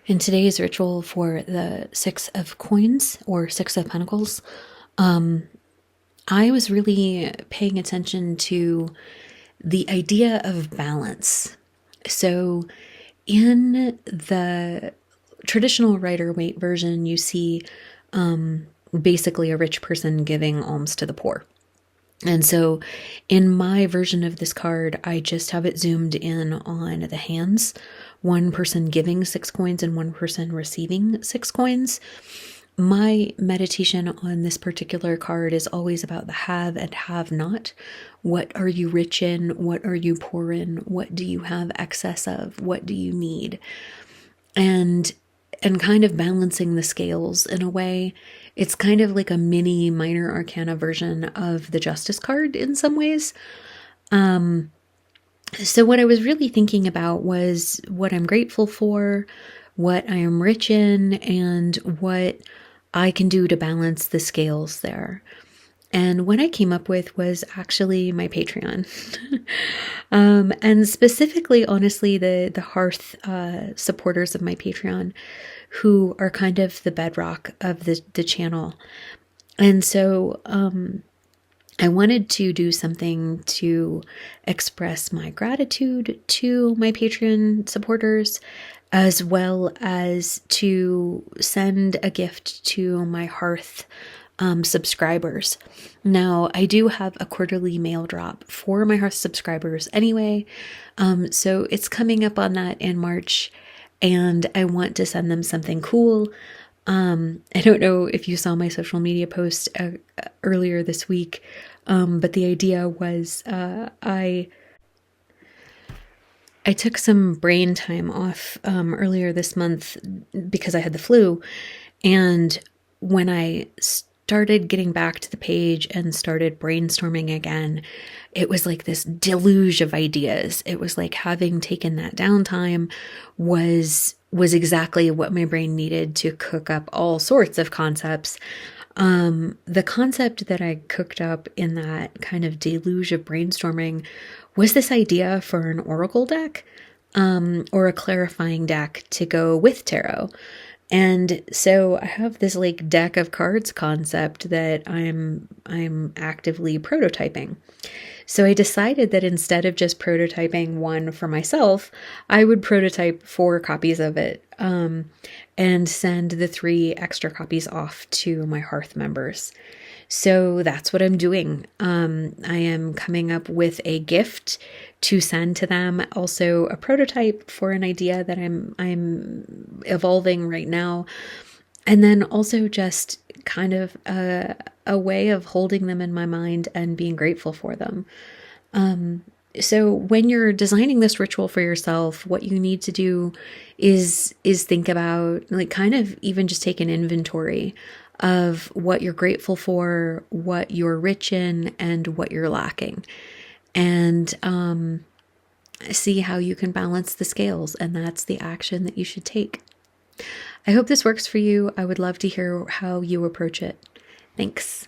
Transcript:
In today's ritual for the Six of Coins or Six of Pentacles, I was really paying attention to the idea of balance. So, in the traditional Rider-Waite version, you see basically a rich person giving alms to the poor. And so in my version of this card, I just have it zoomed in on the hands, one person giving 6 coins and one person receiving 6 coins. My meditation on this particular card is always about the have and have not. What are you rich in? What are you poor in? What do you have excess of? What do you need? And kind of balancing the scales in a way. It's kind of like a mini minor arcana version of the Justice card in some ways. So what I was really thinking about was what I'm grateful for, what I am rich in, and what I can do to balance the scales there. And what I came up with was actually my Patreon. And specifically, honestly, the Hearth supporters of my Patreon, who are kind of the bedrock of the channel. And so I wanted to do something to express my gratitude to my Patreon supporters, as well as to send a gift to my Hearth subscribers. Now, I do have a quarterly mail drop for my Hearth subscribers anyway, so it's coming up on that in March, and I want to send them something cool. I don't know if you saw my social media post earlier this week, but the idea was I took some brain time off earlier this month because I had the flu, and when I started getting back to the page and started brainstorming again, it was like this deluge of ideas. It was like having taken that downtime was exactly what my brain needed to cook up all sorts of concepts. The concept that I cooked up in that kind of deluge of brainstorming was this idea for an oracle deck, or a clarifying deck to go with tarot. And so I have this like deck of cards concept that I'm actively prototyping. So I decided that instead of just prototyping one for myself, I would prototype 4 copies of it, and send the 3 extra copies off to my Hearth members. So that's what I'm doing. I am coming up with a gift to send to them, also a prototype for an idea that I'm evolving right now, and then also just kind of a way of holding them in my mind and being grateful for them. So when you're designing this ritual for yourself, what you need to do is think about, like, kind of even just take an inventory of what you're grateful for, what you're rich in, and what you're lacking. And see how you can balance the scales, and that's the action that you should take. I hope this works for you. I would love to hear how you approach it. Thanks.